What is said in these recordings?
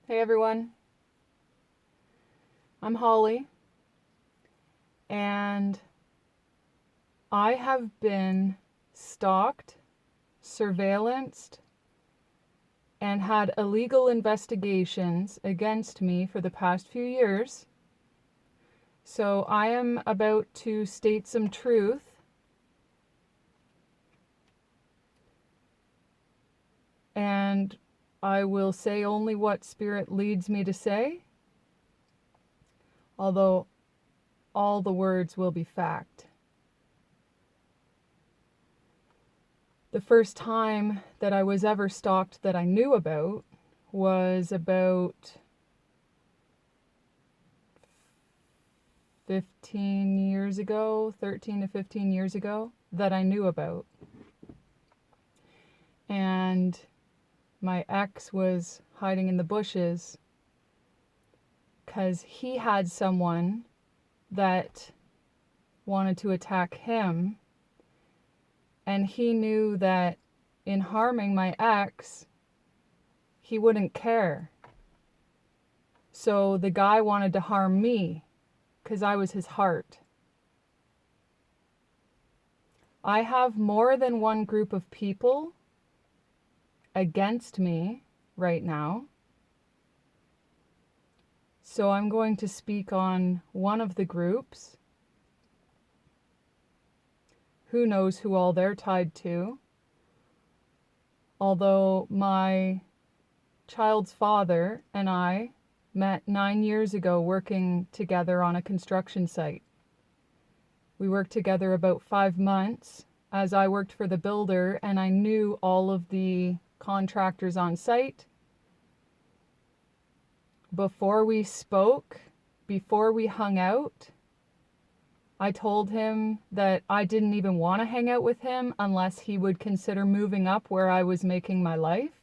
Hey everyone, I'm Holly, and I have been stalked, surveillanced, and had illegal investigations against me for the past few years. So I am about to state some truth, and I will say only what Spirit leads me to say, although all the words will be fact. The first time that I was ever stalked that I knew about was about 15 years ago, 13 to 15 years ago, that I knew about. And my ex was hiding in the bushes because he had someone that wanted to attack him. And he knew that in harming my ex, he wouldn't care. So the guy wanted to harm me because I was his heart. I have more than one group of people against me right now. So I'm going to speak on one of the groups. Who knows who all they're tied to? Although my child's father and I met 9 years ago working together on a construction site. We worked together about 5 months as I worked for the builder, and I knew all of the contractors on site. Before we spoke, before we hung out, I told him that I didn't even want to hang out with him unless he would consider moving up where I was making my life.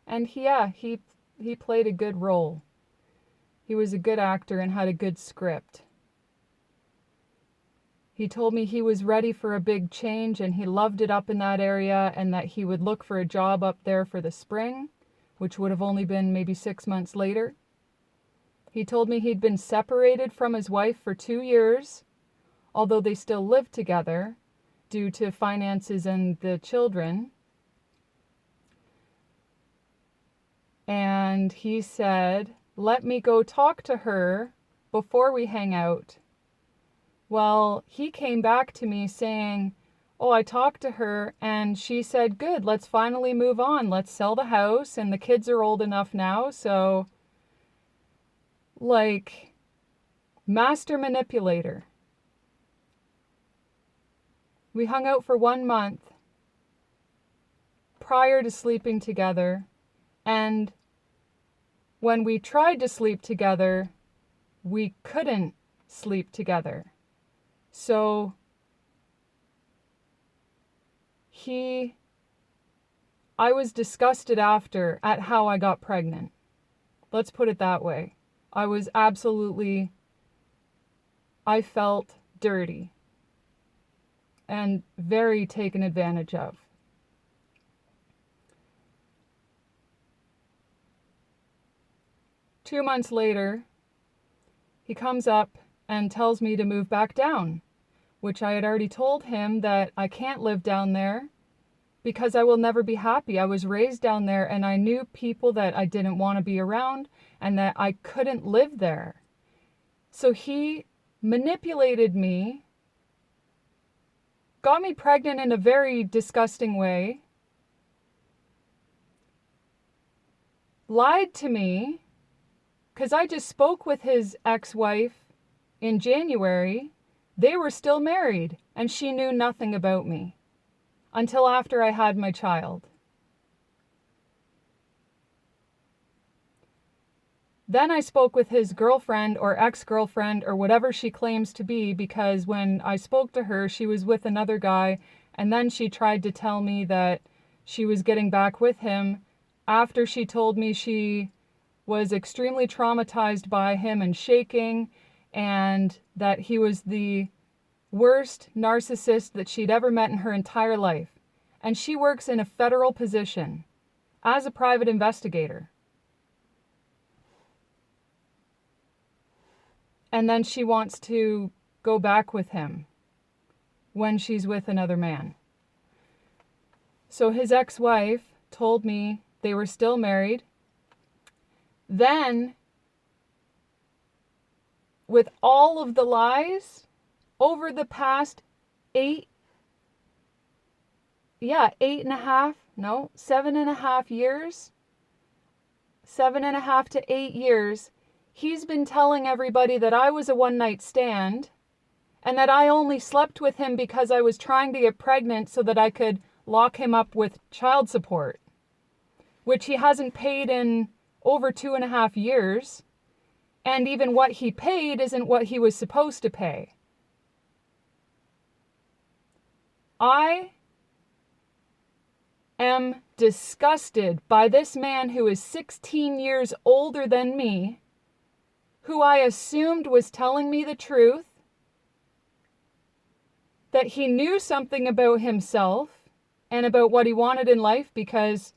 And he played a good role. He was a good actor and had a good script. He told me he was ready for a big change and he loved it up in that area and that he would look for a job up there for the spring, which would have only been maybe 6 months later. He told me he'd been separated from his wife for 2 years, although they still lived together due to finances and the children. And he said, "Let me go talk to her before we hang out." Well, he came back to me saying, "Oh, I talked to her and she said, good, let's finally move on. Let's sell the house and the kids are old enough now." So, like, master manipulator. We hung out for 1 month prior to sleeping together, and when we tried to sleep together, we couldn't sleep together. So I was disgusted after at how I got pregnant. Let's put it that way. I felt dirty and very taken advantage of. Two months later, he comes up and tells me to move back down, which I had already told him that I can't live down there because I will never be happy. I was raised down there and I knew people that I didn't want to be around and that I couldn't live there. So he manipulated me, got me pregnant in a very disgusting way, lied to me, because I just spoke with his ex-wife in January. They were still married, and she knew nothing about me until after I had my child. Then I spoke with his girlfriend or ex-girlfriend or whatever she claims to be, because when I spoke to her, she was with another guy, and then she tried to tell me that she was getting back with him after she told me she was extremely traumatized by him and shaking, and that he was the worst narcissist that she'd ever met in her entire life. And she works in a federal position as a private investigator. and then she wants to go back with him when she's with another man. So his ex-wife told me they were still married. Then, with all of the lies over the past 7.5 years, 7.5 to 8 years, he's been telling everybody that I was a one-night stand and that I only slept with him because I was trying to get pregnant so that I could lock him up with child support, which he hasn't paid in over 2.5 years. And even what he paid isn't what he was supposed to pay. I am disgusted by this man who is 16 years older than me, who I assumed was telling me the truth, that he knew something about himself and about what he wanted in life because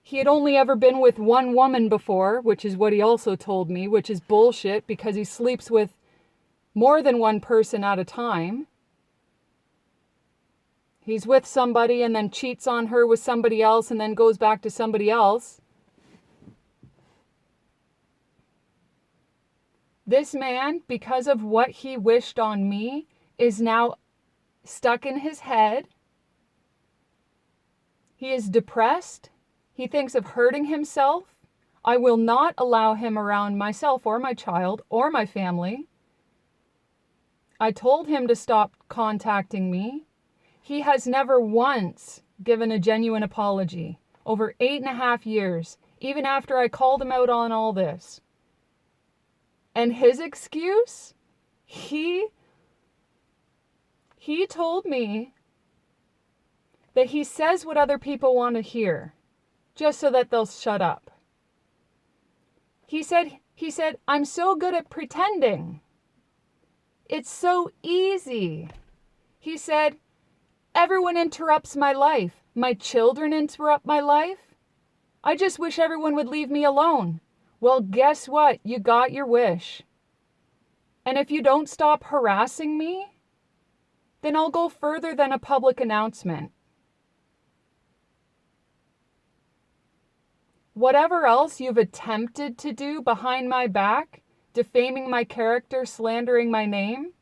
he had only ever been with one woman before, which is what he also told me, which is bullshit because he sleeps with more than one person at a time. He's with somebody and then cheats on her with somebody else and then goes back to somebody else. This man, because of what he wished on me, is now stuck in his head. He is depressed. He thinks of hurting himself. I will not allow him around myself or my child or my family. I told him to stop contacting me. He has never once given a genuine apology over 8.5 years, even after I called him out on all this. And his excuse, he told me that he says what other people want to hear, just so that they'll shut up. He said, I'm so good at pretending. It's so easy. He said, everyone interrupts my life. My children interrupt my life. I just wish everyone would leave me alone. Well, guess what? You got your wish. And if you don't stop harassing me, then I'll go further than a public announcement. Whatever else you've attempted to do behind my back, defaming my character, slandering my name,